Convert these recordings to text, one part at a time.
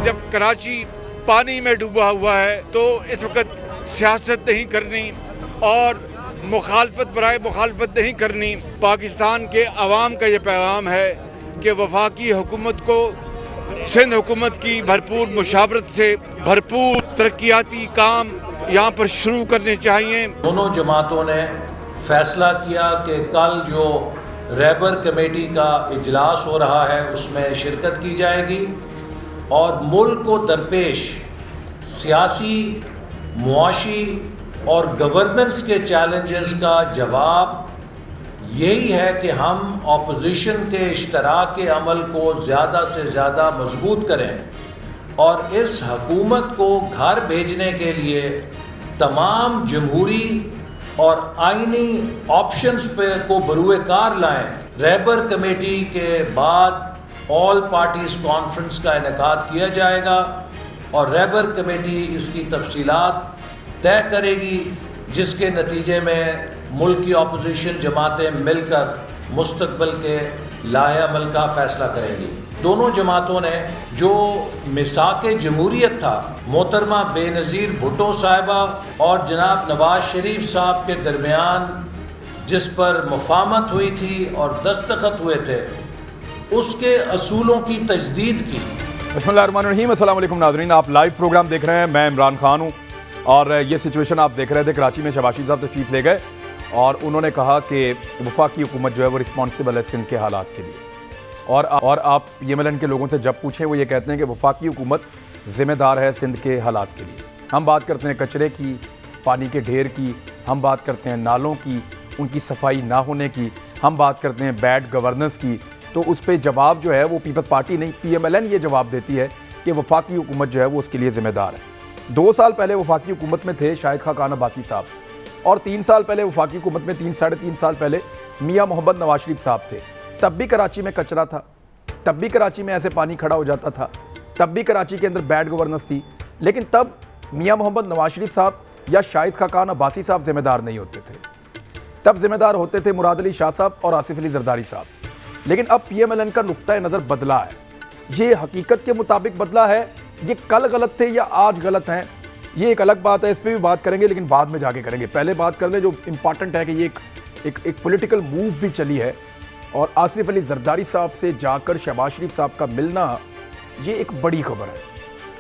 जब कराची पानी में डूबा हुआ है तो इस वक्त सियासत नहीं करनी और मुखालफत बराए मुखालफत नहीं करनी। पाकिस्तान के अवाम का ये पैगाम है कि वफाकी हुकूमत को सिंध हुकूमत की भरपूर मुशावरत से भरपूर तरक्याती काम यहाँ पर शुरू करने चाहिए। दोनों जमातों ने फैसला किया कि कल जो रहबर कमेटी का इजलास हो रहा है उसमें शिरकत की जाएगी और मुल्क को दरपेश सियासी, मुआशी और गवर्नेंस के चैलेंजेस का जवाब यही है कि हम ऑपोजिशन के इश्तराक के अमल को ज़्यादा से ज़्यादा मजबूत करें और इस हुकूमत को घर भेजने के लिए तमाम जमहूरी और आइनी ऑप्शंस पे को बरूए कार लाएं। रहबर कमेटी के बाद ऑल पार्टीज कॉन्फ्रेंस का इनेकाद किया जाएगा और रहबर कमेटी इसकी तफसीलात तय करेगी, जिसके नतीजे में मुल्क की अपोजिशन जमातें मिलकर मुस्तकबिल के लाएअमल का फैसला करेंगी। दोनों जमातों ने जो मिसाक जमहूरियत था मोहतरमा बेनज़ीर भुट्टो साहिबा और जनाब नवाज शरीफ साहब के दरमियान जिस पर मुफाहमत हुई थी और दस्तखत हुए थे, उसके असूलों की तजदीद की। बिस्मिल्लाहिर्रहमानिर्रहीम। अस्सलाम वालेकुम नाज़रीन, आप लाइव प्रोग्राम देख रहे हैं। मैं इमरान खान हूँ और ये सिचुएशन आप देख रहे थे। कराची में शहबाज साहब तशरीफ ले गए और उन्होंने कहा कि वफाकी हुकूमत जो है वो रिस्पॉन्सिबल है सिंध के हालात के लिए। और आप यमन के लोगों से जब पूछें वो ये कहते हैं कि वफाकी हुकूमत ज़िम्मेदार है सिंध के हालात के लिए। हम बात करते हैं कचरे की, पानी के ढेर की, हम बात करते हैं नालों की, उनकी सफाई ना होने की, हम बात करते हैं बैड गवर्नेंस की। तो उस पर जवाब जो है वो पीपल्स पार्टी नहीं, PMLN ये जवाब देती है कि वफाकी हुकूमत जो है वो उसके लिए ज़िम्मेदार है। 2 साल पहले वफाकी हुकूमत में थे शाहिद खाकान अब्बासी साहब और 3 साल पहले वफाकी हुकूमत में 3-3.5 साल पहले मियाँ मोहम्मद नवाज शरीफ साहब थे। तब भी कराची में कचरा था, तब भी कराची में ऐसे पानी खड़ा हो जाता था, तब भी कराची के अंदर बैड गवर्नेंस थी। लेकिन तब मियाँ मोहम्मद नवाज शरीफ साहब या शाहिद खाकान अब्बासी साहब जिम्मेदार नहीं होते थे, तब जिम्मेदार होते थे मुराद अली शाह साहब और आसिफ अली जरदारी साहब। लेकिन अब PMLN का नुक्ता नज़र बदला है। ये हकीकत के मुताबिक बदला है, ये कल गलत थे या आज गलत हैं ये एक अलग बात है, इस पर भी बात करेंगे लेकिन बाद में जाके करेंगे। पहले बात कर लें जो इम्पॉर्टेंट है कि ये एक पॉलिटिकल मूव भी चली है और आसिफ अली जरदारी साहब से जाकर शहबाज शरीफ साहब का मिलना, ये एक बड़ी खबर है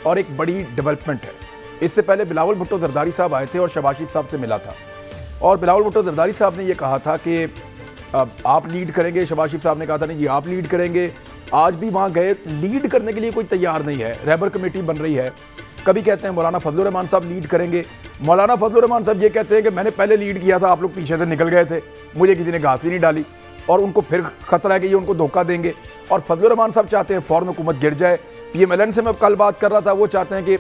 और एक बड़ी डेवलपमेंट है। इससे पहले बिलावल भुट्टो जरदारी साहब आए थे और शहबाज शरीफ साहब से मिला था और बिलावल भुट्टो जरदारी साहब ने ये कहा था कि आप लीड करेंगे। शहबाज शरीफ साहब ने कहा था नहीं जी आप लीड करेंगे। आज भी वहाँ गए, लीड करने के लिए कोई तैयार नहीं है। रहबर कमेटी बन रही है, कभी कहते हैं मौलाना फजलुर रहमान साहब लीड करेंगे, मौलाना फजलुर रहमान साहब ये कहते हैं कि मैंने पहले लीड किया था, आप लोग पीछे से निकल गए थे, मुझे किसी ने घास ही नहीं डाली और उनको फिर खतरा है कि ये उनको धोखा देंगे। और फजलुर रहमान साहब चाहते हैं फ़ौरन हुकूमत गिर जाए। PMLN से मैं कल बात कर रहा था, वो चाहते हैं कि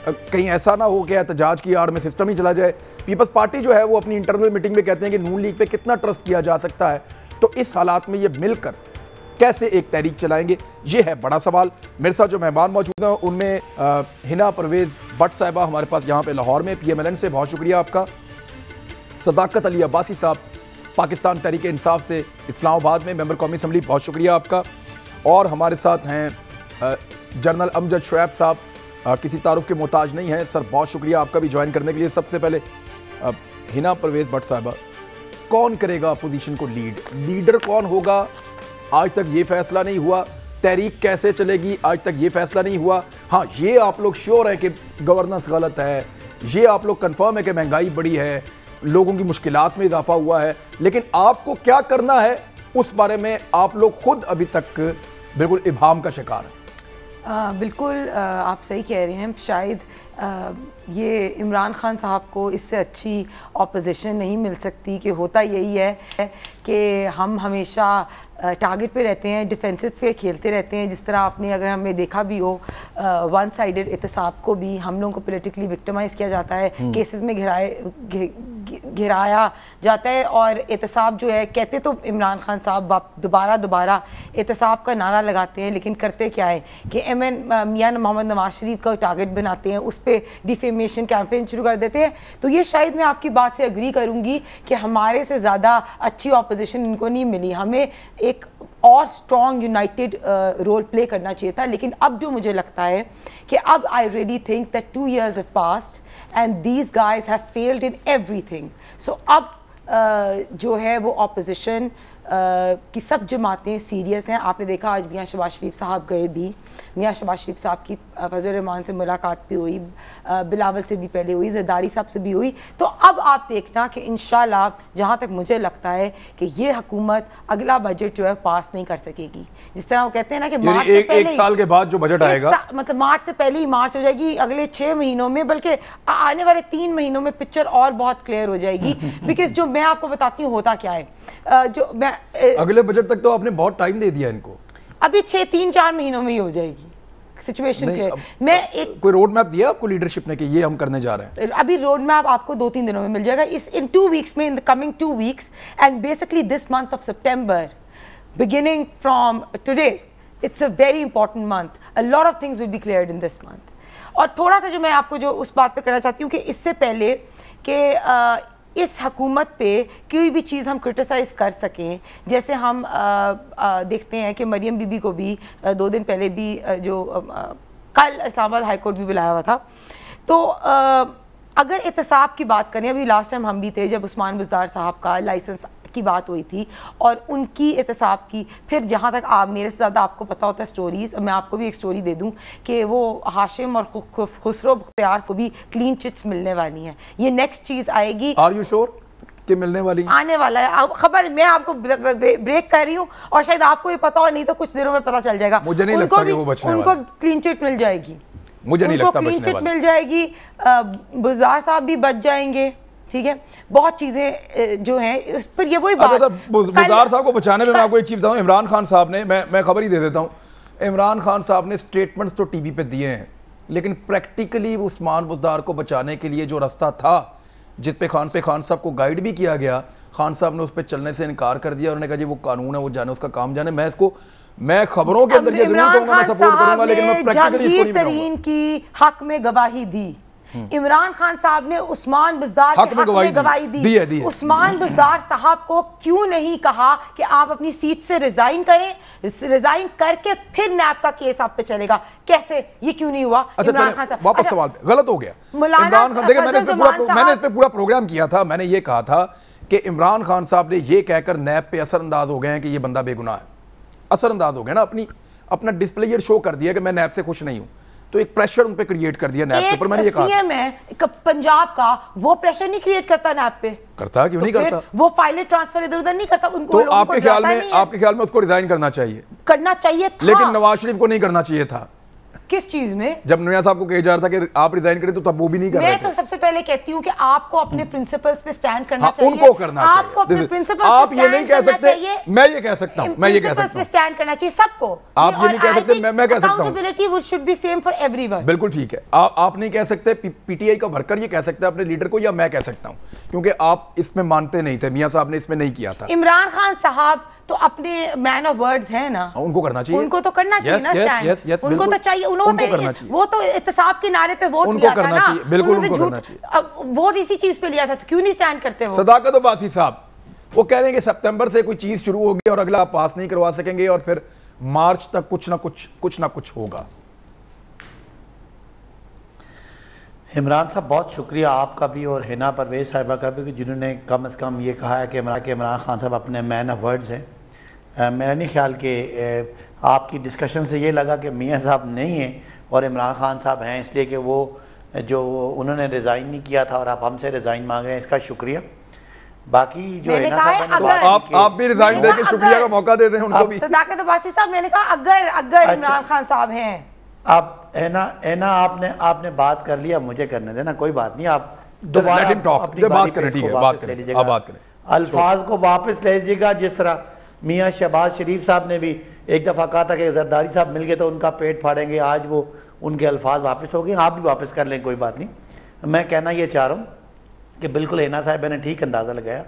कहीं ऐसा ना हो कि एहतजाज की आड़ में सिस्टम ही चला जाए। पीपल्स पार्टी जो है वो अपनी इंटरनल मीटिंग में कहते हैं कि नून लीग पे कितना ट्रस्ट किया जा सकता है। तो इस हालात में ये मिलकर कैसे एक तहरीक चलाएंगे, ये है बड़ा सवाल। मेरे साथ जो मेहमान मौजूद हैं उनमें हिना परवेज़ भट्ट साहिबा हमारे पास यहाँ पे लाहौर में PMLN से, बहुत शुक्रिया आपका। सदाकत अली अब्बासी साहब पाकिस्तान तहरीक इंसाफ से इस्लामाबाद में मेंबर कौमी असम्बली, बहुत शुक्रिया आपका। और हमारे साथ हैं जनरल अमजद शुएब साहब, किसी तारुफ के मोहताज नहीं है सर, बहुत शुक्रिया आपका भी ज्वाइन करने के लिए। सबसे पहले हिना परवेज़ भट्ट साहिबा, कौन करेगा अपोजिशन को लीड, लीडर कौन होगा, आज तक ये फैसला नहीं हुआ। तहरीक कैसे चलेगी, आज तक ये फैसला नहीं हुआ। हाँ, ये आप लोग श्योर हैं कि गवर्नेंस गलत है, ये आप लोग कंफर्म है कि महंगाई बढ़ी है, लोगों की मुश्किलात में इजाफा हुआ है, लेकिन आपको क्या करना है उस बारे में आप लोग खुद अभी तक बिल्कुल इब्हाम का शिकार हैं। बिल्कुल आप सही कह रहे हैं। शायद ये इमरान खान साहब को इससे अच्छी ऑपोजिशन नहीं मिल सकती कि होता यही है कि हम हमेशा टारगेट पे रहते हैं, डिफेंसिव पे खेलते रहते हैं। जिस तरह आपने अगर हमें देखा भी हो, वन साइडेड एहतसाब को भी हम लोगों को पोलिटिकली विक्टिमाइज़ किया जाता है, केसेस में घिराया जाता है। और एहतसाब जो है, कहते तो इमरान खान साहब दोबारा एहतसाब का नारा लगाते हैं, लेकिन करते क्या है कि मियाँ मोहम्मद नवाज शरीफ का टारगेट बनाते हैं, उस पर डिफेमेशन कैंपेन शुरू कर देते हैं। तो ये शायद मैं आपकी बात से एग्री करूँगी कि हमारे से ज़्यादा अच्छी ऑपोजिशन इनको नहीं मिली। हमें एक और स्ट्रॉन्ग यूनाइटेड रोल प्ले करना चाहिए था। लेकिन अब जो मुझे लगता है कि अब I really think that 2 years have passed and these guys have failed in everything. So अब जो है वो ऑपोजिशन की सब जमातें सीरियस हैं। आपने देखा आज मियाँ शहबाज शरीफ साहब गए भी, मियाँ शहबाज शरीफ साहब की फजल रहमान से मुलाकात भी हुई, बिलावल से भी पहले हुई, जरदारी साहब से भी हुई। तो अब आप देखना कि इंशाल्लाह जहाँ तक मुझे लगता है कि ये हुकूमत अगला बजट जो है पास नहीं कर सकेगी। जिस तरह वो कहते हैं ना कि मार्च से पहले, 1 साल के बाद जो बजट आएगा, मतलब मार्च से पहले ही मार्च हो जाएगी, अगले 6 महीनों में, बल्कि आने वाले 3 महीनों में पिक्चर और बहुत क्लियर हो जाएगी। बिकॉज जो मैं आपको बताती हूँ होता क्या है, जो मैं अगले बजट तक तो आपने बहुत टाइम दे दिया इनको, अभी 3-4 महीनों में ही हो जाएगी सिचुएशन क्लियर। मैं एक कोई रोड मैप दिया आपको लीडरशिप ने कि ये हम करने जा रहे हैं? अभी रोड मैप आपको 2-3 दिनों में मिल जाएगा, इन 2 weeks में, in the coming 2 weeks and basically this month of September beginning from today, it's a very important month. A lot of things will be cleared in this month. और थोड़ा सा जो मैं आपको जो उस बात पे करना चाहती हूँ कि इससे पहले कि इस हुकूमत पे कोई भी चीज़ हम क्रिटिसाइज़ कर सकें, जैसे हम देखते हैं कि मरियम बीबी को भी 2 दिन पहले भी जो कल इस्लामाबाद हाई कोर्ट भी बुलाया हुआ था। तो अगर एहतसाब की बात करें, अभी लास्ट टाइम हम भी थे जब उस्मान बुज़दार साहब का लाइसेंस की बात हुई थी और उनकी एहतसाब की, फिर जहाँ तक आप मेरे से ज़्यादा आपको पता होता है स्टोरीज़, मैं आपको भी एक स्टोरी दे दूँ कि वो हाशिम और खुसरो बख्तियार को भी क्लीन चिट्स मिलने वाली हैं। ये नेक्स्ट चीज़ आएगी। आर यू श्योर कि मिलने वाली आने वाला है? अब खबर मैं आपको ब्रेक कर रही हूँ और शायद आपको ये पता हो, नहीं तो कुछ दिनों में पता चल जाएगा। मुझे नहीं लगता कि वो बचने वाला है। उनको क्लीन चिट मिल जाएगी, मुझे नहीं लगता क्लीन चिट मिल जाएगी, बुज़दार साहब भी बच जाएंगे। ठीक है, बहुत चीजें जो हैं उस पर, ये वही बात। बुज़दार साहब को बचाने में मैं आपको एक चीज बताऊं, इमरान खान साहब ने, मैं खबर ही दे देता हूं, इमरान खान साहब ने स्टेटमेंट्स तो टीवी पे दिए हैं, लेकिन प्रैक्टिकली उस्मान बुज़दार को बचाने के लिए जो रास्ता था, जिस पे खान साहब को गाइड भी किया गया, खान साहब ने उस पर चलने से इनकार कर दिया। उन्होंने कहा जी वो कानून है, वो जाने, उसका काम जाने। मैं खबरों के अंदर ये जरूर कहूंगा, मैं सपोर्ट करूंगा, लेकिन मैं प्रैक्टिकली इसको नहीं बनाऊंगा। की हक में गवाही दी इमरान खान साहब ने, उस्मान बुज़दार के हक में गवाही दी। उस्मान बुज़दार साहब को क्यों नहीं कहा कि आप अपनी सीट से रिजाइन करें, रिजाइन करके फिर नैब का केस आप पे चलेगा? कैसे, ये क्यों नहीं हुआ? अच्छा, इमरान खान साहब वापस सवाल पे, गलत हो गया इमरान खान। देखिए मैंने इस पे पूरा प्रोग्राम किया था, मैंने ये कहा था कि इमरान खान साहब ने ये कहकर नैब पे असरअंदाज हो गए हैं कि ये बंदा बेगुनाह है, असरअंदाज हो गए ना, अपना डिस्प्ले शो कर दिया कि मैं नैब से खुश नहीं हूं, तो एक प्रेशर उन पे क्रिएट कर दिया नैब के ऊपर। मैंने ये कहा सीएम है पंजाब का, वो प्रेशर नहीं क्रिएट करता नैब पे? करता, क्यों नहीं करता? वो फाइलें ट्रांसफर इधर उधर नहीं करता उनको। तो आपके ख्याल में उसको रिजाइन करना चाहिए था, लेकिन नवाज शरीफ को नहीं करना चाहिए था। किस चीज में? जब मियां साहब को कहा जा रहा था कि आप रिजाइन करें, तो तब वो भी नहीं कर रहे थे। मैं तो सबसे पहले कहती हूं कि आपको अपने प्रिंसिपल्स पे स्टैंड करना चाहिए। उनको करना चाहिए, आपको अपने प्रिंसिपल्स आप ये नहीं कह सकते, मैं ये कह सकता हूं, मैं ये कह सकता हूं, स्टैंड करना चाहिए सबको। आप ये नहीं कह सकते, मैं कह सकता हूं accountability should be same for everyone. बिल्कुल ठीक है, आप नहीं कह सकते, पीटीआई का वर्कर ये कह सकता है अपने लीडर को, या मैं कह सकता हूं, क्योंकि आप इसमें मानते नहीं थे, मियां साहब ने इसमें नहीं किया था। इमरान खान साहब तो अपने मैन ऑफ वर्ड्स हैं ना, उनको करना चाहिए, उनको तो करना चाहिए ना स्टैंड, उनको तो चाहिए, उन्होंने वो तो इत्तेसाब के नारे पे वोट लिया था ना, बिल्कुल उनको करना चाहिए। अब वोट इसी चीज पे लिया था, तो क्यों नहीं स्टैंड करते वो? सदाकत अब्बासी साहब वो कह रहे हैं कि सितंबर से कोई चीज शुरू होगी और अगला आप पास नहीं करवा सकेंगे और फिर मार्च तक कुछ ना कुछ होगा। इमरान साहब बहुत शुक्रिया आपका भी और हिना परवेज साहिबा का भी, जिन्होंने कम से कम ये कहा है कि इमरान खान साहब अपने मैन ऑफ वर्ड्स हैं। मेरा नहीं ख्याल कि आपकी डिस्कशन से ये लगा कि मियां साहब नहीं हैं और इमरान खान साहब हैं, इसलिए कि वो जो उन्होंने रिज़ाइन नहीं किया था और आप हमसे रिज़ाइन मांग रहे हैं, इसका शुक्रिया। बाकी जो है ना, तो आप भी रिज़ाइन देके शुक्रिया का मौका दे दें उनको भी। सदाकत अब्बासी साहब, मैंने कहा अगर इमरान खान साहब हैं, आप है ना आपने बात कर लिया, मुझे करने देना, कोई बात नहीं, आप दोबारा अपनी बात करें, ठीक है, बात करें, अल्फाज को वापस ले लीजिएगा। जिस तरह मियां शहबाज शरीफ साहब ने भी एक दफ़ा कहा था कि जरदारी साहब मिल गए तो उनका पेट फाड़ेंगे, आज वो उनके अल्फाज वापस हो गए, आप भी वापस कर लें, कोई बात नहीं। मैं कहना ये चाह रहा हूँ कि बिल्कुल हिना साहब ने ठीक अंदाज़ा लगाया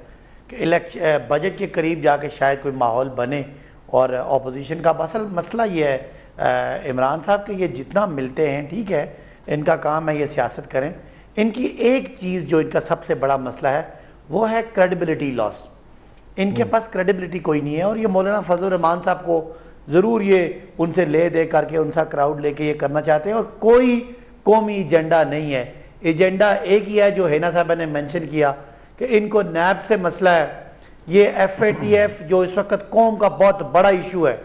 कि बजट के करीब जाके शायद कोई माहौल बने और अपोजिशन का असल मसला ये है, इमरान साहब के ये जितना मिलते हैं ठीक है, इनका काम है ये सियासत करें। इनकी एक चीज़ जो इनका सबसे बड़ा मसला है वो है क्रेडिबिलिटी लॉस। इनके पास क्रेडिबिलिटी कोई नहीं है। और ये मौलाना फजल रहमान साहब को ज़रूर ये उनसे ले दे करके उनका क्राउड लेके ये करना चाहते हैं, और कोई कौमी एजेंडा नहीं है। एजेंडा एक ही है जो हैना साहब ने मेंशन किया कि इनको नैब से मसला है। ये FATF जो इस वक्त कौम का बहुत बड़ा इशू है,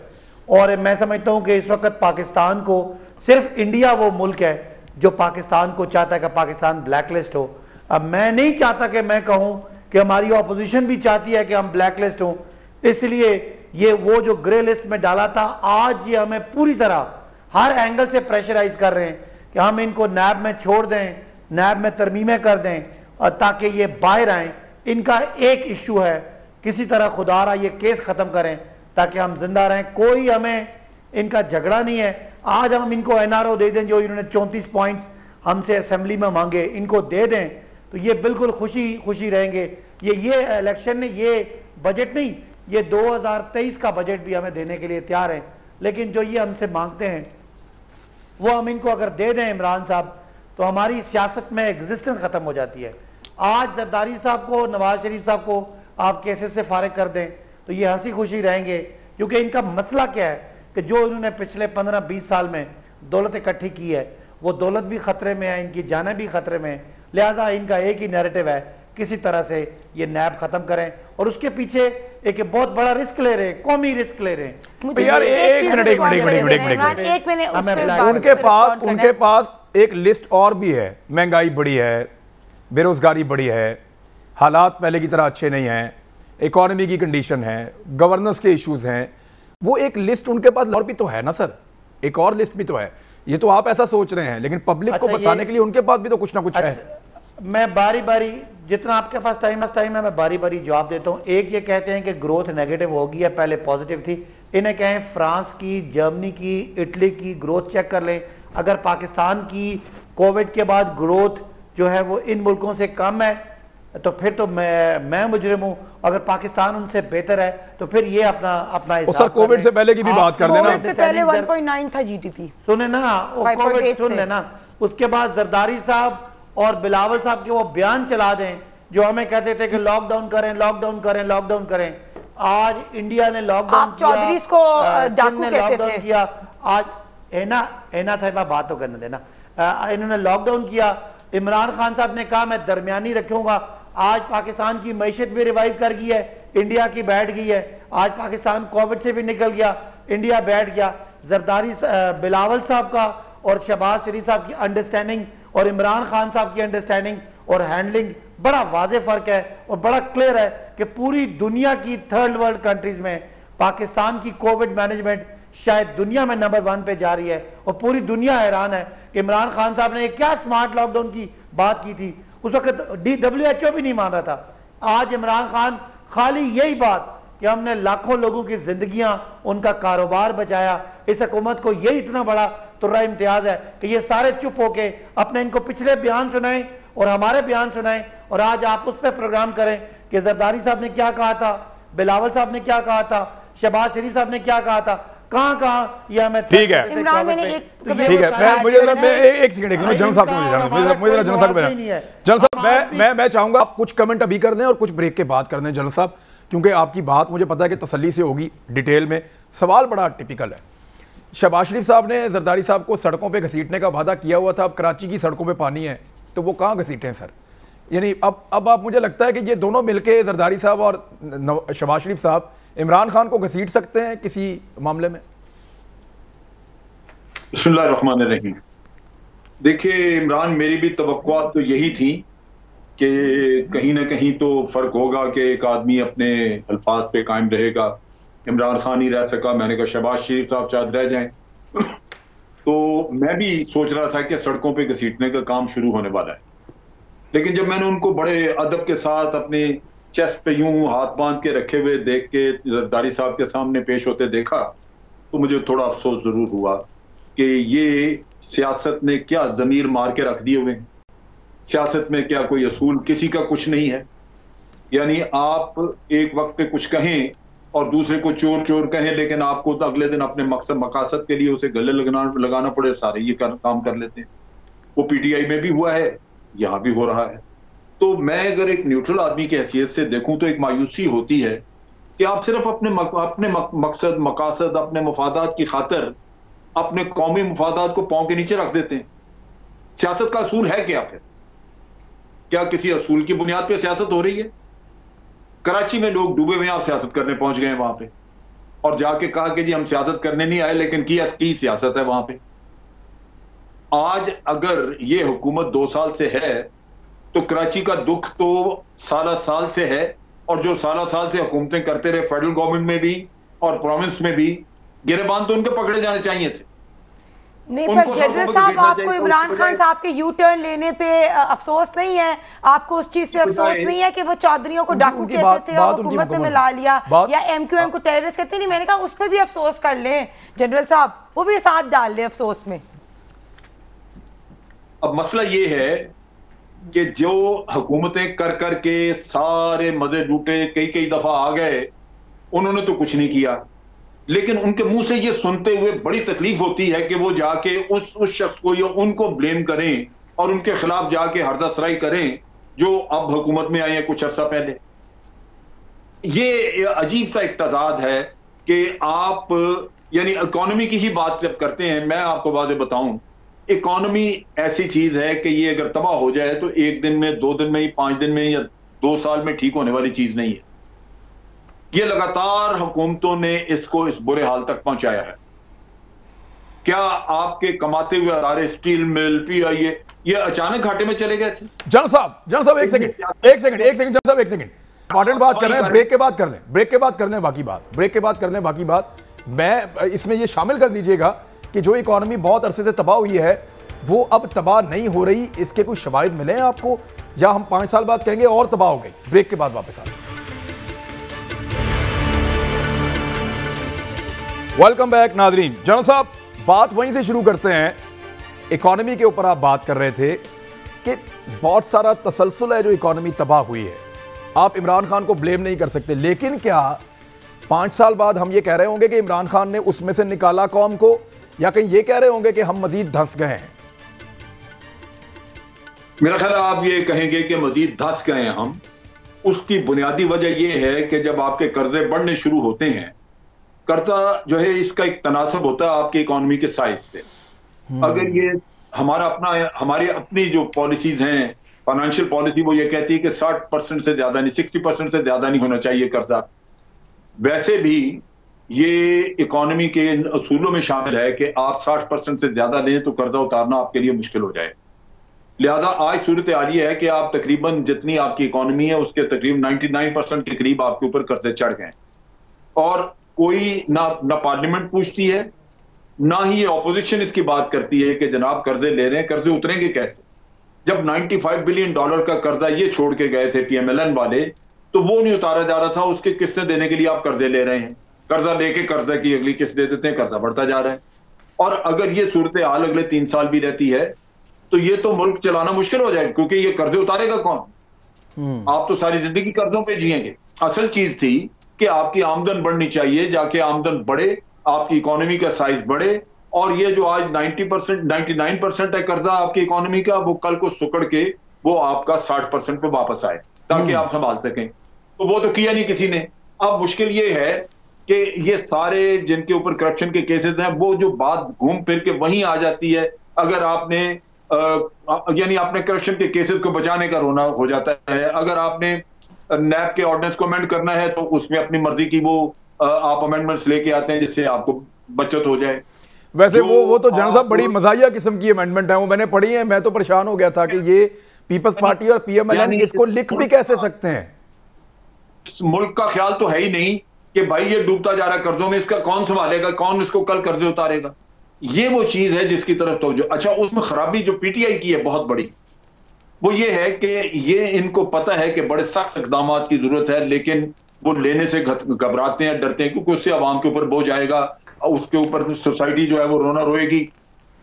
और मैं समझता हूं कि इस वक्त पाकिस्तान को, सिर्फ इंडिया वो मुल्क है जो पाकिस्तान को चाहता है कि पाकिस्तान ब्लैकलिस्ट हो। अब मैं नहीं चाहता कि मैं कहूं कि हमारी ऑपोजिशन भी चाहती है कि हम ब्लैकलिस्ट हों, इसलिए ये वो जो ग्रे लिस्ट में डाला था, आज ये हमें पूरी तरह हर एंगल से प्रेशराइज कर रहे हैं कि हम इनको नैब में छोड़ दें, नैब में तरमीमें कर दें, और ताकि ये बाहर आए। इनका एक इशू है, किसी तरह खुदारा ये केस खत्म करें ताकि हम जिंदा रहें। कोई हमें इनका झगड़ा नहीं है। आज हम इनको NRO दे दें, जो इन्होंने 34 पॉइंट्स हमसे असेंबली में मांगे, इनको दे दें तो ये बिल्कुल खुशी खुशी रहेंगे। ये इलेक्शन नहीं, ये बजट नहीं, ये 2023 का बजट भी हमें देने के लिए तैयार है। लेकिन जो ये हमसे मांगते हैं वो हम इनको अगर दे दें इमरान साहब, तो हमारी सियासत में एग्जिस्टेंस खत्म हो जाती है। आज जरदारी साहब को, नवाज शरीफ साहब को आप केसेस से फारिग कर दें तो ये हंसी खुशी रहेंगे, क्योंकि इनका मसला क्या है कि जो इन्होंने पिछले 15-20 साल में दौलत इकट्ठी की है, वो दौलत भी खतरे में है, इनकी जानें भी खतरे में है। लिहाजा इनका एक ही नैरेटिव है, किसी तरह से ये नैब खत्म करें, और उसके पीछे एक बहुत बड़ा रिस्क ले रहे हैं, कौमी रिस्क ले रहे हैं। यार एक मिनट, उनके पास एक लिस्ट और भी है। महंगाई बढ़ी है, बेरोजगारी बढ़ी है, हालात पहले की तरह अच्छे नहीं हैं, इकोनॉमी की कंडीशन है, गवर्नेंस के इश्यूज हैं। वो एक लिस्ट उनके पास और भी तो है ना सर, एक और लिस्ट भी तो है। ये तो आप ऐसा सोच रहे हैं, लेकिन पब्लिक को बताने के लिए उनके पास भी तो कुछ ना कुछ है। मैं बारी बारी, जितना आपके पास टाइम है मैं बारी बारी जवाब देता हूं। एक ये कहते हैं कि ग्रोथ नेगेटिव हो गई है, पहले पॉजिटिव थी। इन्हें कहें फ्रांस की, जर्मनी की, इटली की ग्रोथ चेक कर लें। अगर पाकिस्तान की कोविड के बाद ग्रोथ जो है वो इन मुल्कों से कम है तो फिर तो मैं मुजरिम हूं। अगर पाकिस्तान उनसे बेहतर है तो फिर ये अपना सर कोविड से पहले की भी बात कर लेना। कोविड से पहले 1.9 था GDP, सुने ना, कोविड सुन लेना। उसके बाद जरदारी साहब और बिलावल साहब के वो बयान चला दें जो हमें कहते थे कि लॉकडाउन करें, लॉकडाउन करें, लॉकडाउन करें। आज इंडिया ने लॉकडाउन किया, चौधरी को डाकू कहते थे। किया आज एना साहिबा बात तो करने देना। इन्होंने लॉकडाउन किया। इमरान खान साहब ने कहा मैं दरमियानी रखूंगा। आज पाकिस्तान की मैशत भी रिवाइव कर गई है, इंडिया की बैठ गई है। आज पाकिस्तान कोविड से भी निकल गया, इंडिया बैठ गया। जरदारी बिलावल साहब का और शहबाज शरीफ साहब की अंडरस्टैंडिंग और इमरान खान साहब की अंडरस्टैंडिंग और हैंडलिंग बड़ा वाज़ेह फर्क है, और बड़ा क्लियर है कि पूरी दुनिया की थर्ड वर्ल्ड कंट्रीज में पाकिस्तान की कोविड मैनेजमेंट शायद दुनिया में नंबर 1 पे जा रही है। और पूरी दुनिया हैरान है कि इमरान खान साहब ने क्या स्मार्ट लॉकडाउन की बात की थी। उस वक्त WHO भी नहीं मान रहा था। आज इमरान खान खाली यही बात कि हमने लाखों लोगों की जिंदगियां, उनका कारोबार बचाया, इस हुकूमत को यही इतना बड़ा तुर्रा इम्तियाज है कि ये सारे चुप होके अपने इनको पिछले बयान सुनाएं और हमारे बयान सुनाएं, और आज आप उस पर प्रोग्राम करें कि जरदारी साहब ने क्या कहा था, बिलावल साहब ने क्या कहा था, शहबाज शरीफ साहब ने क्या कहा था, कहां ये हमें ठीक है। इमरान मैंने ठीक है, मुझे एक सेकंड जनरल साहब मैं चाहूंगा आप कुछ कमेंट अभी कर दें और कुछ ब्रेक के बाद कर दें जनरल साहब, क्योंकि आपकी बात मुझे पता है कि तसल्ली से होगी डिटेल में। सवाल बड़ा टिपिकल है। शहबाज शरीफ साहब ने जरदारी साहब को सड़कों पे घसीटने का वादा किया हुआ था। अब कराची की सड़कों पे पानी है तो वो कहाँ घसीटें सर? यानी अब आप, मुझे लगता है कि ये दोनों मिलके, जरदारी साहब और शहबाज शरीफ साहब, इमरान खान को घसीट सकते हैं किसी मामले में। बिस्मिल्लाहिर्रहमानिर्रहीम। देखिए इमरान, मेरी भी तवक्कुआत तो यही थी कि कहीं ना कहीं तो फर्क होगा कि एक आदमी अपने अल्फाज पे कायम रहेगा। इमरान खान ही रह सका, मैंने कहा शहबाज शरीफ साहब शायद रह जाएं। तो मैं भी सोच रहा था कि सड़कों पे घसीटने का काम शुरू होने वाला है, लेकिन जब मैंने उनको बड़े अदब के साथ अपने चेस्ट पे यूं हाथ बांध के रखे हुए देख के जरदारी साहब के सामने पेश होते देखा तो मुझे थोड़ा अफसोस जरूर हुआ कि ये सियासत ने क्या जमीर मार के रख दिए हुए हैं। सियासत में क्या कोई असूल किसी का कुछ नहीं है। यानी आप एक वक्त पे कुछ कहें और दूसरे को चोर चोर कहें, लेकिन आपको तो अगले दिन अपने मकसद मकासद के लिए उसे गले लगाना पड़े, सारे ये काम कर लेते हैं। वो पीटीआई में भी हुआ है, यहां भी हो रहा है। तो मैं अगर एक न्यूट्रल आदमी की हैसियत से देखूं तो एक मायूसी होती है कि आप सिर्फ अपने मकसद मकासद अपने मफादात की खातिर अपने कौमी मफादात को पांव के नीचे रख देते हैं। सियासत का असूल है क्या फिर? क्या किसी असूल की बुनियाद पर सियासत हो रही है? कराची में लोग डूबे हुए आप सियासत करने पहुंच गए वहां पे और जाके कहा कि जी हम सियासत करने नहीं आए, लेकिन की सियासत है वहां पे। आज अगर ये हुकूमत 2 साल से है तो कराची का दुख तो साल से है, और जो साल से हुकूमतें करते रहे फेडरल गवर्नमेंट में भी और प्रोविंस में भी, गिरेबान तो उनके पकड़े जाने चाहिए थे। नहीं, पर जनरल साहब आपको इमरान खान साहब के यू टर्न लेने पे अफसोस नहीं है? आपको उस चीज पे अफसोस नहीं है कि वो चौधरियों को डाकू कहते थे और हुकूमत में मिला लिया, या एमक्यूएम को टेररिस्ट कहते? नहीं, मैंने कहा उस पर भी अफसोस कर लें जनरल साहब, वो भी साथ डाल ले अफसोस में। अब मसला ये है कि जो हुकूमतें कर के सारे मजे लूटे, कई दफा आ गए, उन्होंने तो कुछ नहीं किया, लेकिन उनके मुंह से ये सुनते हुए बड़ी तकलीफ होती है कि वो जाके उस शख्स को या उनको ब्लेम करें और उनके खिलाफ जाके हरदसराई करें जो अब हुकूमत में आए हैं कुछ अर्सा पहले। ये अजीब सा एक तजाद है कि आप यानी इकोनॉमी की ही बात जब करते हैं, मैं आपको बात बताऊं, इकोनॉमी ऐसी चीज है कि ये अगर तबाह हो जाए तो 1 दिन में, 2 दिन में, 5 दिन में या 2 साल में ठीक होने वाली चीज नहीं है। ये लगातार हुकूमतों ने इसको इस बुरे हाल तक पहुंचाया है। क्या आपके कमाते हुए अदारे, स्टील मिल, पीआईए, ये अचानक घाटे में चले गए थे? जनरल साहब एक सेकंड जनरल साहब एक सेकंड, इंपॉर्टेंट बात कर रहे हैं, ब्रेक के बाद कर लें बाकी बात। मैं इसमें ये शामिल कर दीजिएगा कि जो इकोनॉमी बहुत अरसे से तबाह हुई है वो अब तबाह नहीं हो रही, इसके कुछ शवाहिद मिले हैं आपको, या हम 5 साल बाद कहेंगे और तबाह हो गई? ब्रेक के बाद वापस आ वेलकम बैक नाजरीन। जनरल साहब, बात वहीं से शुरू करते हैं। इकोनॉमी के ऊपर आप बात कर रहे थे कि बहुत सारा तसलसल है जो इकोनॉमी तबाह हुई है। आप इमरान खान को ब्लेम नहीं कर सकते, लेकिन क्या 5 साल बाद हम ये कह रहे होंगे कि इमरान खान ने उसमें से निकाला कौम को, या कहीं ये कह रहे होंगे कि हम मजीद धंस गए हैं? मेरा ख्याल आप ये कहेंगे कि मजीद धंस गए हैं हम। उसकी बुनियादी वजह यह है कि जब आपके कर्जे बढ़ने शुरू होते हैं, कर्जा जो है इसका एक तनासब होता है आपकी इकोनॉमी के साइज से। अगर ये हमारी अपनी जो पॉलिसीज हैं, फाइनेंशियल पॉलिसी, वो ये कहती है कि 60% से ज्यादा नहीं, 60% से ज्यादा नहीं होना चाहिए कर्जा। वैसे भी ये इकोनॉमी के असूलों में शामिल है कि आप 60% से ज्यादा लें तो कर्जा उतारना आपके लिए मुश्किल हो जाए। लिहाजा आज सूरत हाल ये है कि आप तकरीबन जितनी आपकी इकोनॉमी है उसके तकरीबन 99% के करीब आपके ऊपर कर्जे चढ़ गए, और कोई ना पार्लियामेंट पूछती है, ना ही ऑपोजिशन इसकी बात करती है कि जनाब कर्जे ले रहे हैं, कर्जे उतरेंगे कैसे? जब $95 बिलियन का कर्जा ये छोड़ के गए थे PMLN वाले, तो वो नहीं उतारा जा रहा था, उसके किस्तें देने के लिए आप कर्जे ले रहे हैं, कर्जा लेके कर्जा की अगली किस्त दे देते हैं, कर्जा बढ़ता जा रहा है। और अगर ये सूरत हाल अगले 3 साल भी रहती है तो ये तो मुल्क चलाना मुश्किल हो जाएगा, क्योंकि ये कर्जे उतारेगा कौन? आप तो सारी जिंदगी कर्जों पे जिएंगे। असल चीज थी कि आपकी आमदन बढ़नी चाहिए, जाके आमदन बढ़े, आपकी इकोनॉमी का साइज बढ़े, और ये जो आज 90%, 99% है कर्जा आपकी इकोनॉमी का, वो कल को सुकड़ के वो आपका 60% पे वापस आए ताकि आप संभाल सकें। तो वो तो किया नहीं किसी ने। अब मुश्किल ये है कि ये सारे जिनके ऊपर करप्शन के केसेस हैं, वो जो बात घूम फिर के वहीं आ जाती है। अगर आपने यानी आपने करप्शन के केसेस को बचाने का रोना हो जाता है, अगर आपने नैब के ऑर्डिनेंस को अमेंड करना है तो उसमें अपनी मर्जी की वो आप अमेंडमेंट्स लेके आते हैं जिससे आपको बचत हो जाए। वैसे वो तो जनरल साहब बड़ी मजाहिया किस्म की अमेंडमेंट है, वो मैंने पढ़ी है, मैं तो परेशान हो गया था कि ये पीपल्स पार्टी और PMLN इसको लिख भी कैसे सकते हैं? इस मुल्क का ख्याल तो है ही नहीं कि भाई ये डूबता जा रहा है कर्जों में, इसका कौन संभालेगा, कौन इसको कल कर्जे उतारेगा? ये वो चीज है जिसकी तरफ तो जो अच्छा उसमें खराबी जो PTI की है बहुत बड़ी, वो ये है कि ये इनको पता है कि बड़े सख्त इकदाम की जरूरत है, लेकिन वो लेने से घबराते हैं, डरते हैं, क्योंकि उससे आवाम के ऊपर बोझ आएगा, उसके ऊपर सोसाइटी जो है वो रोना रोएगी।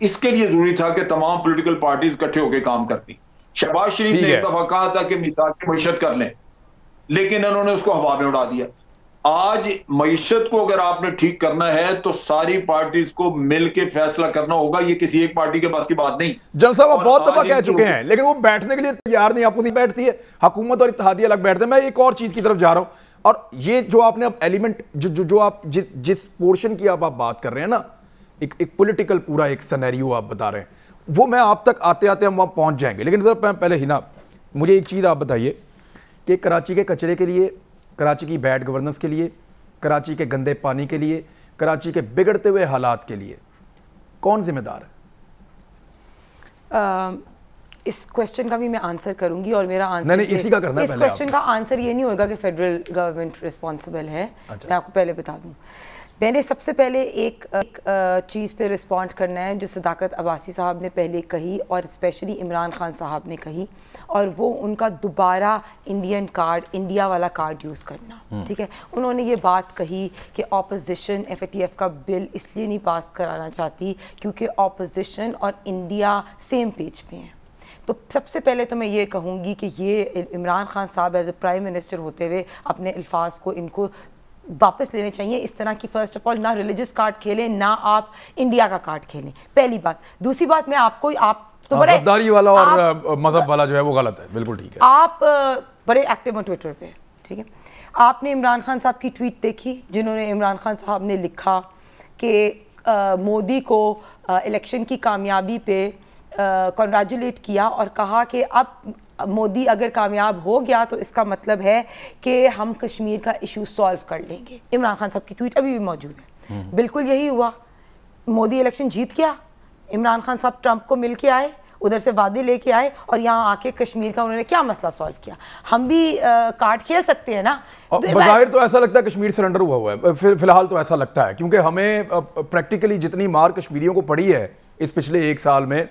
इसके लिए जरूरी था कि तमाम पॉलिटिकल पार्टीज इकट्ठे होकर काम करती। शहबाज शरीफ ने एक दफा कहा था कि मिसाक की मईशत कर लें, लेकिन उन्होंने उसको हवा में उड़ा दिया। आज मईशत को अगर आपने ठीक करना है तो सारी पार्टीज को मिलकर फैसला करना होगा, ये किसी एक पार्टी के पास की बात नहीं। जनरल साहब बहुत दफा कह चुके हैं, लेकिन वो बैठने के लिए तैयार नहीं, आपको नहीं बैठती है, हुकूमत और इत्तेहादी अलग बैठते हैं। मैं एक और चीज की तरफ जा रहा हूं, और ये जो आपने अब एलिमेंट जो आप जिस पोर्शन की आप बात कर रहे हैं ना, एक पॉलिटिकल पूरा एक सिनेरियो आप बता रहे हैं, वो मैं आप तक आते आते हम वहाँ पहुँच जाएंगे। लेकिन पहले ही ना मुझे एक चीज़ आप बताइए कि कराची के कचरे के लिए, कराची की बैड गवर्नेंस के लिए, कराची के गंदे पानी के लिए, कराची के बिगड़ते हुए हालात के लिए कौन जिम्मेदार है? इस क्वेश्चन का भी मैं आंसर करूंगी और मेरा आंसर नहीं इसी का करना है। इस क्वेश्चन का आंसर ये नहीं होगा कि फेडरल गवर्नमेंट रिस्पॉन्सिबल है। अच्छा। मैं आपको पहले बता दूं, मैंने सबसे पहले एक चीज़ पे रिस्पॉन्ड करना है जो सदाकत अब्बासी साहब ने पहले कही और स्पेशली इमरान खान साहब ने कही, और वो उनका दोबारा इंडियन कार्ड, इंडिया वाला कार्ड यूज़ करना। ठीक है, उन्होंने ये बात कही कि ऑपोजिशन FATF का बिल इसलिए नहीं पास कराना चाहती क्योंकि ऑपोजिशन और इंडिया सेम पेज पे हैं। तो सबसे पहले तो मैं ये कहूँगी कि ये इमरान खान साहब एज ए प्राइम मिनिस्टर होते हुए अपने अल्फाज को इनको वापस लेने चाहिए। इस तरह की फर्स्ट ऑफ ऑल ना रिलीजियस कार्ड खेलें, ना आप इंडिया का कार्ड खेलें, पहली बात। दूसरी बात, मैं आपको आप तो बड़े गद्दारी वाला और मजहब वाला जो है वो गलत है, बिल्कुल ठीक है। आप बड़े एक्टिव हो ट्विटर पे, ठीक है। आपने इमरान खान साहब की ट्वीट देखी जिन्होंने इमरान खान साहब ने लिखा कि मोदी को इलेक्शन की कामयाबी पे कॉन्ग्रेचुलेट किया और कहा कि अब मोदी अगर कामयाब हो गया तो इसका मतलब है कि हम कश्मीर का इशू सॉल्व कर लेंगे। इमरान खान साहब की ट्वीट अभी भी मौजूद है। बिल्कुल यही हुआ, मोदी इलेक्शन जीत गया, इमरान खान साहब ट्रंप को मिल के आए, उधर से वादे लेके आए और यहाँ आके कश्मीर का उन्होंने क्या मसला सॉल्व किया। हम भी कार्ड खेल सकते हैं ना। बज़ाहिर तो ऐसा लगता है कश्मीर सरेंडर हुआ है, फिलहाल तो ऐसा लगता है, क्योंकि हमें प्रैक्टिकली जितनी मार कश्मीरियों को पड़ी है इस पिछले 1 साल में,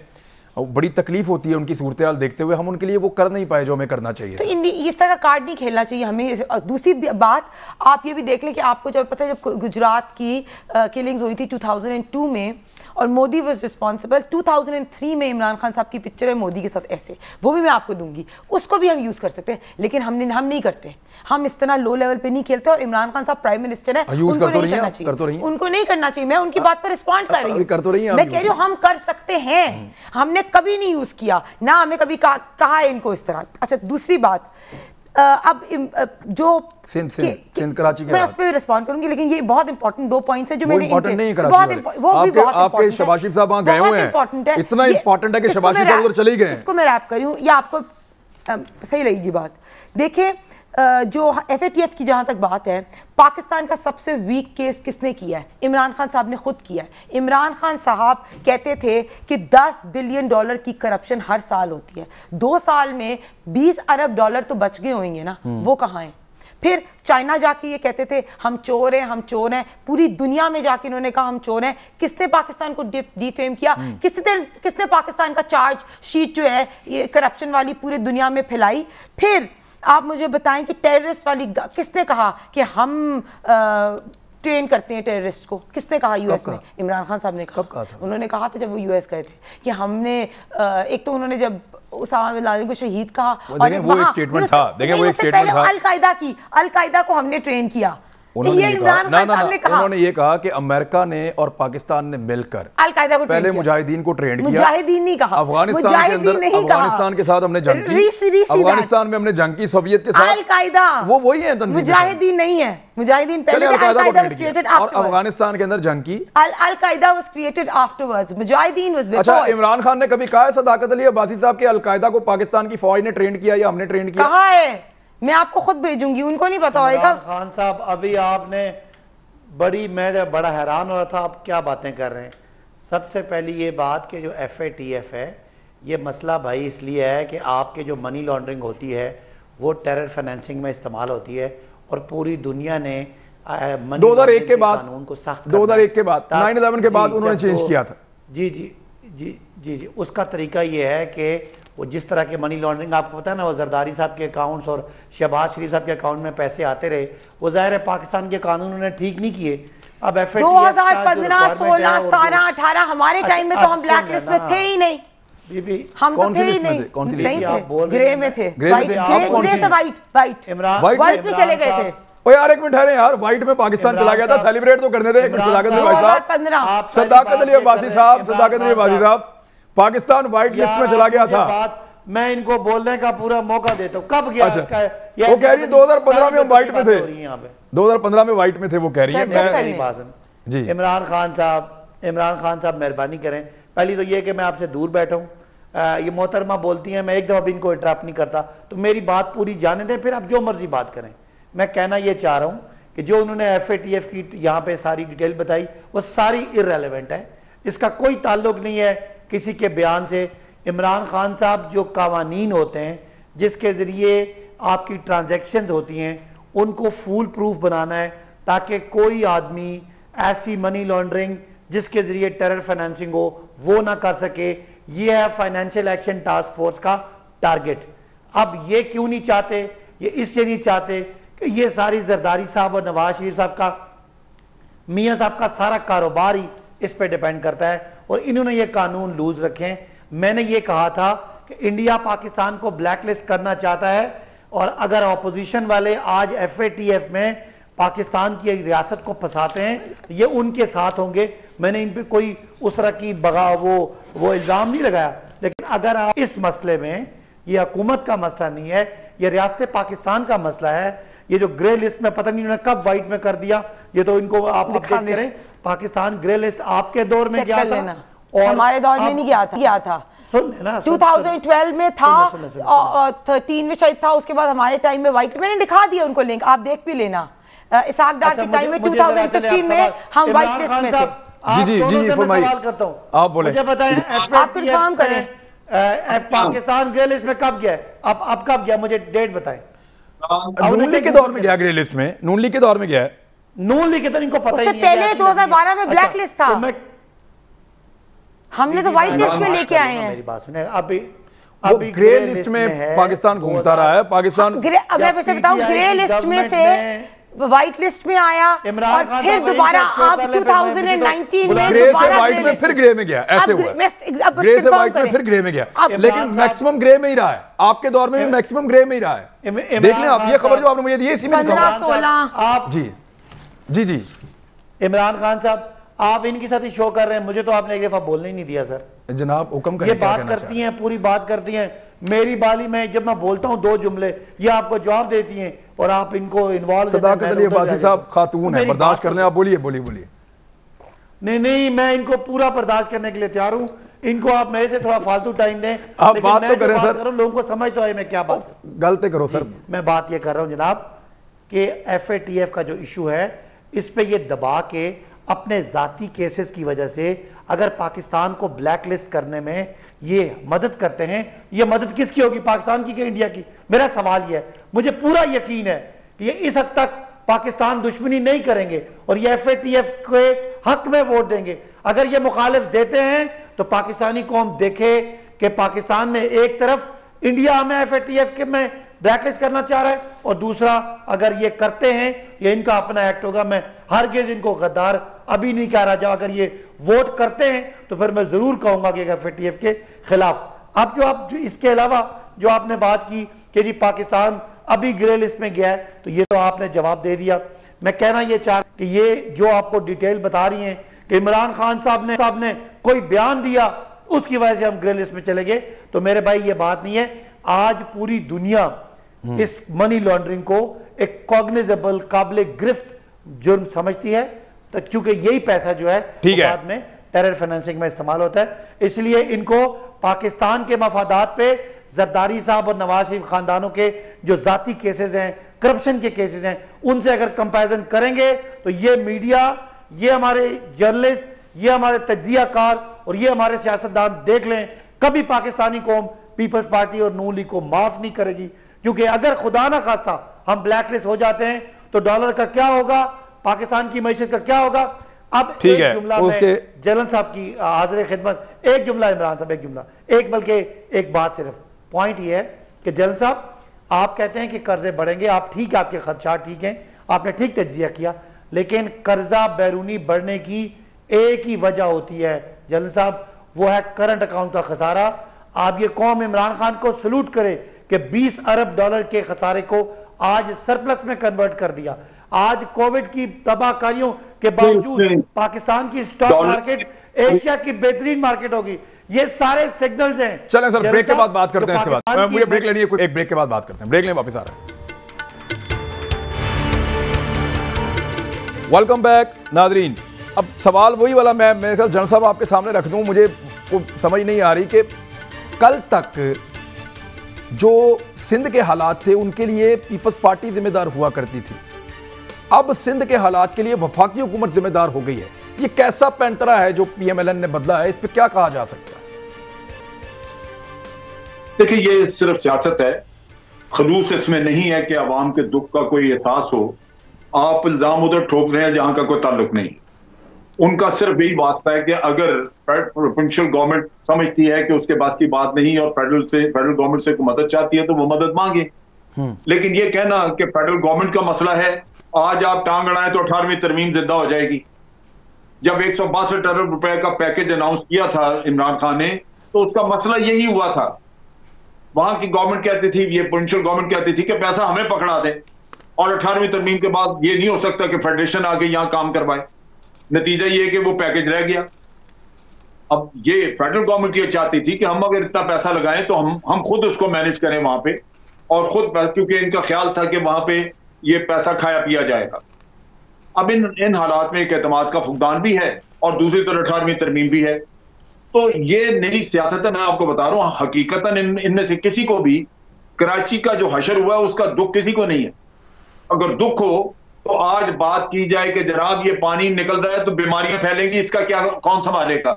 बड़ी तकलीफ होती है उनकी सूरत हाल देखते हुए, हम उनके लिए वो कर नहीं पाए जो हमें करना चाहिए। तो इस तरह का कार्ड नहीं खेलना चाहिए हमें। दूसरी बात, आप ये भी देख लें कि आपको जब पता है जब गुजरात की किलिंग्स हुई थी 2002 में और मोदी वाज रिस्पॉन्सिबल, 2003 में इमरान खान साहब की पिक्चर है मोदी के साथ ऐसे, वो भी मैं आपको दूंगी, उसको भी हम यूज़ कर सकते हैं। लेकिन हम नहीं करते, हम इस तरह लो लेवल पे नहीं खेलते। और इमरान खान साहब प्राइम मिनिस्टर है, उनको नहीं करना चाहिए, उनको नहीं करना चाहिए। मैं उनकी बात पर रिस्पॉन्ड कर रही हूँ, मैं कह रही हूँ हम कर सकते हैं, हमने कभी नहीं यूज़ किया ना, हमें कभी कहा है इनको इस तरह। अच्छा, दूसरी बात, अब जो सिंध कराची मैं उस पर रिस्पॉन्ड करूंगी, लेकिन ये बहुत इंपॉर्टेंट 2 पॉइंट्स है जो मैंने इंपॉर्टेंट नहीं कराची वो भी बहुत आपके शहबाज शरीफ साहब वहां गए हुए हैं, इतना इंपॉर्टेंट है कि शहबाज शरीफ साहब उधर चले गए। इसको मैं रैप करी हूं, ये आपको सही लगेगी बात। देखिए, जो FATF की जहाँ तक बात है, पाकिस्तान का सबसे वीक केस किसने किया है? इमरान खान साहब ने खुद किया है। इमरान खान साहब कहते थे कि $10 बिलियन की करप्शन हर साल होती है, 2 साल में $20 अरब तो बच गए होंगे ना, वो कहाँ हैं? फिर चाइना जाके ये कहते थे हम चोर हैं, हम चोर हैं, पूरी दुनिया में जाके इन्होंने कहा हम चोर हैं। किसने पाकिस्तान को डिफेम किया? किसने पाकिस्तान का चार्ज शीट जो है ये करप्शन वाली पूरी दुनिया में फैलाई? फिर आप मुझे बताएं कि टेररिस्ट वाली किसने कहा कि हम ट्रेन करते हैं टेररिस्ट को? किसने कहा यूएस में? इमरान खान साहब ने कहा था। उन्होंने कहा था जब वो यूएस गए थे कि हमने एक तो उन्होंने जब उसामा बिन लादेन को शहीद कहा और वो एक स्टेटमेंट था, देखिए वो एक स्टेटमेंट था, अल-कायदा को हमने ट्रेन किया। उन्होंने ये कहा कि अमेरिका ने और पाकिस्तान ने मिलकर अल-कायदा को पहले मुजाहिदीन को ट्रेन किया। मुजाहिदीन नहीं कहा, अफगानिस्तान के अंदर अफगानिस्तान के साथ हमने जंग की, अफगानिस्तान में हमने जंग की सोवियत के साथ। अल-कायदा वो वही है, मुजाहिदीन नहीं है। मुजाहिदीन पहले अल-कायदा वाज क्रिएटेड आफ्टरवर्ड्स, और अफगानिस्तान के अंदर जंग की। अल-कायदा वाज क्रिएटेड आफ्टरवर्ड्स, मुजाहिदीन वाज बिफोर। अच्छा, इमरान खान ने कभी कहा है सदाकत अली अब्बासी साहब के अल-कायदा को पाकिस्तान की फौज ने ट्रेन किया या हमने ट्रेन किया? कहा है, मैं आपको खुद भेजूंगी, उनको नहीं पता होगा। खान साहब अभी आपने मैं बड़ा हैरान हो रहा था, आप क्या बातें कर रहे हैं। सबसे पहली ये बात कि जो FATF है, ये मसला भाई इसलिए है कि आपके जो मनी लॉन्ड्रिंग होती है वो टेरर फाइनेंसिंग में इस्तेमाल होती है और पूरी दुनिया ने 2001 के बाद कानून को सख्त 2001 के बाद 9/11 के बाद उन्होंने चेंज किया था। जी जी जी जी जी उसका तरीका ये है कि वो जिस तरह के मनी लॉन्ड्रिंग, आपको पता है ना, वो जरदारी साहब के अकाउंट्स और शहबाज शरीफ साहब के अकाउंट में पैसे आते रहे, वो जाहिर है पाकिस्तान के कानून उन्होंने ठीक नहीं किए। अब 2015, 16, 17, 18 हमारे टाइम में तो हम ब्लैक लिस्ट में थे ही नहीं, हम तो थे ही नहीं, नहीं थे, ग्रे में थे, ग्रे से व्हाइट में चले गए थे। ओ यार एक मिनट ठहरे यार, व्हाइट में पाकिस्तान चला गया था, सेलिब्रेट तो करने दे। एक मिनट सदाकत अली भाई साहब, सदाकत अली अब्बासी साहब, सदाकत अली अब्बासी साहब, पाकिस्तान व्हाइट लिस्ट में चला गया था। मैं इनको बोलने का पूरा मौका देता हूँ। कब गया? अच्छा, वो कह रही है 2015 में हम वाइट में थे, 2015 में वाइट में थे, वो कह रही है। जी इमरान खान साहब मेहरबानी करें, पहली तो ये कि मैं आपसे दूर बैठा हूँ, ये मोहतरमा बोलती हैं, मैं एक दफा भी इनको इंटरप्ट नहीं करता, तो मेरी बात पूरी जाने दें, फिर आप जो मर्जी बात करें। मैं कहना ये चाह रहा हूँ कि जो उन्होंने FATF की यहाँ पे सारी डिटेल बताई वो सारी इररेलेवेंट है, इसका कोई ताल्लुक नहीं है किसी के बयान से। इमरान खान साहब जो कावानीन होते हैं जिसके जरिए आपकी ट्रांजैक्शंस होती हैं उनको फूल प्रूफ बनाना है ताकि कोई आदमी ऐसी मनी लॉन्ड्रिंग जिसके जरिए टेरर फाइनेंसिंग हो वो ना कर सके। ये है फाइनेंशियल एक्शन टास्क फोर्स का टारगेट। अब ये क्यों नहीं चाहते? ये इसलिए नहीं चाहते कि ये सारी जरदारी साहब और नवाज शरीफ साहब का, मियां साहब का सारा कारोबार ही इस पे डिपेंड करता है और इन्होंने ये कानून लूज रखे हैं। मैंने ये कहा था कि इंडिया पाकिस्तान को ब्लैकलिस्ट करना चाहता है और अगर ऑपोजिशन वाले आज FATF में पाकिस्तान की रियासत को फंसाते हैं तो ये उनके साथ होंगे। मैंने इन पे कोई उस तरह की वो इल्जाम नहीं लगाया, लेकिन अगर आप इस मसले में, ये हुकूमत का मसला नहीं है, ये रियासत पाकिस्तान का मसला है, ये जो ग्रे लिस्ट में पता नहीं उन्होंने कब वाइट में कर दिया, ये तो इनको आप अपडेट करें। पाकिस्तान ग्रे लिस्ट आपके दौर में गया था और हमारे दौर में नहीं गया था 2012 में था, 13 में शायद था, उसके बाद हमारे टाइम में व्हाइट, मैंने दिखा दिया उनको लिंक, आप देख भी लेना। इसाक डार के टाइम में 2015 में हम व्हाइट लिस्ट में थे। जी फरमाइए, आप बोले, मुझे बताएं आप कंफर्म करें पाकिस्तान ग्रे लिस्ट में कब गया? अब कब गया, मुझे डेट बताएं। नून लीग के दौर में गया ग्रे लिस्ट में, नून लीग के दौर में गया है। नून लीग के तो इनको पता ही नहीं है, पहले 2012 में ब्लैक लिस्ट था, हमने तो व्हाइट लिस्ट में लेके आए हैं। मेरी बात सुने, अभी ग्रे लिस्ट में पाकिस्तान घूमता रहा है। पाकिस्तान मैं वैसे बताऊं, ग्रे लिस्ट में से व्हाइट लिस्ट में आया और फिर दोबारा आप 2019 में ग्रे से व्हाइट में फिर ग्रे में गया, ऐसे हुआ। ग्रे से व्हाइट में फिर ग्रे में गया, लेकिन मैक्सिमम ग्रे में ही रहा है। आपके दौर में भी मैक्सिमम ग्रे में ही रहा है। देख लें आप, ये खबर जो आपने मुझे दी है इसी में 15-16 जी इमरान खान साहब आप इनके साथ ही शो कर रहे हैं, मुझे तो आपने एक दफा बोलने ही नहीं दिया सर। जनाब हुक्म करें। ये बात करती हैं, पूरी बात करती हैं, मेरी बाली में जब मैं बोलता हूं 2 जुमले ये आपको जवाब देती हैं और आप इनको इन्वॉल्व। सदाकत अली अब्बासी साहब खातून है, बर्दाश्त कर लें। आप बोलिए। नहीं, मैं इनको पूरा बर्दाश्त करने के लिए तैयार हूं। इनको आप मेरे से थोड़ा फालतू टाइम दें, आप बात तो करें सर, लोगों को समझ तो आए मैं क्या बात गलती करो सर। मैं बात ये कर रहा हूं जनाब कि FATF का जो इशू है इस पे ये दबा के अपने जाती केसेस की वजह से अगर पाकिस्तान को ब्लैक लिस्ट करने में ये मदद करते हैं, ये मदद किसकी होगी, पाकिस्तान की कि इंडिया की? मेरा सवाल ये है। मुझे पूरा यकीन है कि ये इस हद तक पाकिस्तान दुश्मनी नहीं करेंगे और ये FATF के हक में वोट देंगे। अगर ये मुखालिफ देते हैं तो पाकिस्तानी कौम देखे कि पाकिस्तान में एक तरफ इंडिया हमें FATF के में ब्लैकलिस्ट करना चाह रहा है और दूसरा अगर ये करते हैं ये इनका अपना एक्ट होगा। मैं हरगिज़ इनको गद्दार अभी नहीं कह रहा, जब अगर ये वोट करते हैं तो फिर मैं जरूर कहूंगा कि FATF के खिलाफ। अब जो इसके अलावा जो आपने बात की कि जी पाकिस्तान अभी ग्रे लिस्ट में गया है, तो ये तो आपने जवाब दे दिया। मैं कहना ये चाह कि ये जो आपको डिटेल बता रही हैं कि इमरान खान साहब ने कोई बयान दिया उसकी वजह से हम ग्रे लिस्ट में चले गए, तो मेरे भाई ये बात नहीं है। आज पूरी दुनिया इस मनी लॉन्ड्रिंग को एक कॉग्निजेबल, काबिल गिरफ्त जुर्म समझती है, तो क्योंकि यही पैसा जो है बाद में टेरर फाइनेंसिंग में इस्तेमाल होता है। इसलिए इनको पाकिस्तान के मफादात पे जरदारी साहब और नवाज शरीफ खानदानों के जो जाती केसेस हैं, करप्शन के केसेस हैं, उनसे अगर कंपैरिजन करेंगे तो ये मीडिया, ये हमारे जर्नलिस्ट, ये हमारे तज्जियाकार और ये हमारे सियासतदान देख लें, कभी पाकिस्तानी कौम पीपल्स पार्टी और नून लीग को माफ नहीं करेगी। क्योंकि अगर खुदा ना खास्ता हम ब्लैकलिस्ट हो जाते हैं तो डॉलर का क्या होगा, पाकिस्तान की मैशत का क्या होगा। अब ठीक एक है, जुमला में जलन साहब की हाजिर खिदमत, एक जुमला इमरान साहब, एक जुमला, एक बल्कि एक बात, सिर्फ पॉइंट ये है कि जलन साहब आप कहते हैं कि कर्जे बढ़ेंगे, आप ठीक है, आपके खदशात ठीक हैं, आपने ठीक तज्जिया किया, लेकिन कर्जा बैरूनी बढ़ने की एक ही वजह होती है जलन साहब, वो है करंट अकाउंट का खसारा। आप ये कौम इमरान खान को सलूट करे कि 20 अरब डॉलर के खसारे को आज सरप्लस में कन्वर्ट कर दिया। आज कोविड की तबाहकारियों के बावजूद पाकिस्तान की स्टॉक मार्केट एशिया की बेहतरीन मार्केट होगी। ये सारे सिग्नल्स हैं। चलें सर, ब्रेक के बाद बात करते हैं। इसके बाद मुझे ब्रेक लेनी है, एक ब्रेक के बाद बात करते हैं। ब्रेक लें, वापस आ रहे हैं। Welcome back Nadreen. अब सवाल वही वाला मैं मेरे ख्याल जनरल साहब आपके सामने रख दूं। मुझे समझ नहीं आ रही कि कल तक जो सिंध के हालात थे उनके लिए पीपल्स पार्टी जिम्मेदार हुआ करती थी, अब सिंध के हालात के लिए वफाकी हुकूमत जिम्मेदार हो गई है। ये कैसा पैंतरा है जो पीएमएलएन ने बदला है, इस पर क्या कहा जा सकता है? देखिए, ये सिर्फ सियासत है, खलूस इसमें नहीं है कि अवाम के दुख का कोई एहसास हो। आप इल्जाम उधर ठोक रहे हैं जहां का कोई ताल्लुक नहीं। उनका सिर्फ यही वास्ता है कि अगर प्रोविंशियल गवर्नमेंट समझती है कि उसके पास की बात नहीं और फेडरल गवर्नमेंट से कोई मदद चाहती है तो वो मदद मांगे। लेकिन ये कहना कि फेडरल गवर्नमेंट का मसला है, आज आप टांग अड़ाएं तो 18वीं तरमीम जिंदा हो जाएगी। जब 162 अरब रुपए का पैकेज अनाउंस किया था इमरान खान ने, तो उसका मसला यही हुआ था। वहां की गवर्नमेंट कहती थी, ये प्रोविंशियल गवर्नमेंट कहती थी कि पैसा हमें पकड़ा दे, और 18वीं तरमीम के बाद ये नहीं हो सकता कि फेडरेशन आके यहां काम करवाए। नतीजा ये कि वो पैकेज रह गया। अब ये फेडरल गवर्नमेंट ये चाहती थी कि हम अगर इतना पैसा लगाएं तो हम खुद उसको मैनेज करें वहां पे, और खुद, क्योंकि इनका ख्याल था कि वहां पे ये पैसा खाया पिया जाएगा। अब इन हालात में एक एतमाद का फुकदान भी है और दूसरी तरफ 18वीं तरमीम भी है। तो ये नई सियासत है, मैं आपको बता रहा हूं। हकीकतन इनमें से किसी को भी कराची का जो हशर हुआ है उसका दुख किसी को नहीं है। अगर दुख हो तो आज बात की जाए कि जनाब ये पानी निकल रहा है तो बीमारियां फैलेंगी, इसका क्या कौन संभालेगा?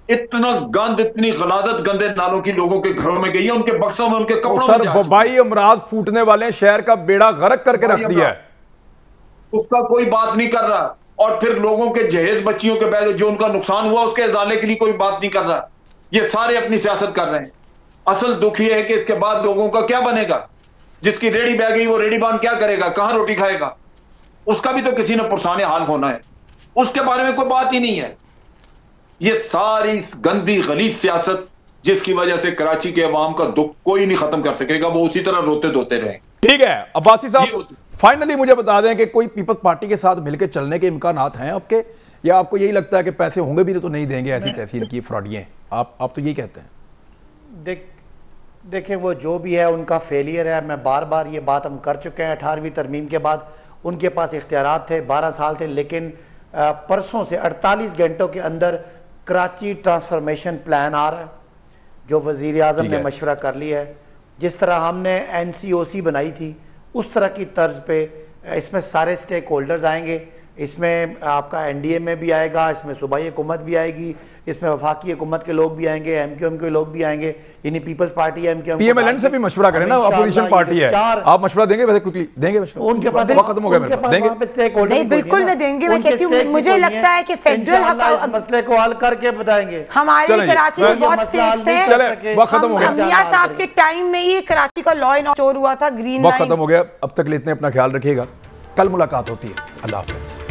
इतना गंद, इतनी गलादत गंदे नालों की लोगों के घरों में गई है, उनके बक्सों में, उनके कपड़ों में। सर, वबाई अमराज फूटने वाले शहर का बेड़ा गर्क करके रख दिया है, उसका कोई बात नहीं कर रहा। और फिर लोगों के जहेज बच्चियों के बैग जो उनका नुकसान हुआ उसके इजाले के लिए कोई बात नहीं कर रहा। ये सारे अपनी सियासत कर रहे हैं। असल दुख ये है कि इसके बाद लोगों का क्या बनेगा? जिसकी रेडी बह गई वो रेडी बांध क्या करेगा, कहां रोटी खाएगा? उसका भी तो किसी ने पुरसाने हाल होना है, उसके बारे में कोई बात ही नहीं है। ये सारी गंदी गलीज सियासत जिसकी वजह से कराची के अवाम का दुख कोई नहीं खत्म कर सकेगा, वो उसी तरह रोते धोते रहे। ठीक है, अब्बासी साहब फाइनली मुझे बता दें कि कोई पीपल्स पार्टी के साथ मिलकर चलने के इम्कानात हैं आपके, या आपको यही लगता है कि पैसे होंगे भी तो नहीं देंगे, ऐसी तहसील की फ्रॉडियां? आप तो यही कहते हैं। देखिए, वो जो भी है उनका फेलियर है। मैं बार बार ये बात हम कर चुके हैं। 18वीं तरमीम के बाद उनके पास इख्तियारात थे, 12 साल थे, लेकिन परसों से 48 घंटों के अंदर कराची ट्रांसफॉर्मेशन प्लान आ रहा है, जो वजीर आजम ने मशवरा कर लिया है। जिस तरह हमने NCOC बनाई थी उस तरह की तर्ज पे इसमें सारे स्टेक होल्डर्स आएंगे। इसमें आपका NDA में भी आएगा, इसमें सूबाई हुकूमत भी आएगी, इसमें वफाकी हुकूमत के लोग भी आएंगे, MQM के लोग भी आएंगे, यानी पीपल्स पार्टी MQM। पीएमएलएन से भी मशवरा करें ना, अपोजिशन पार्टी है, आप मशवरा देंगे? वैसे क्विकली देंगे मशवरा? उनके पास खत्म हो गया, देंगे? नहीं, बिल्कुल मैं देंगे। मैं कहती हूँ, मुझे लगता है कि फेडरल मसले को हल करके बताएंगे। हमारे कराची में बहुत स्टेक्स हैं। वक्त खत्म हो गया। मियां साहब के टाइम में ही कराची का लॉ एंड ऑर्डर हुआ था, ग्रीन लाइन। वक्त खत्म हो गया। अब तक लिए इतने अपना ख्याल रखिएगा, कल मुलाकात होती है। अल्लाह हाफ़िज़।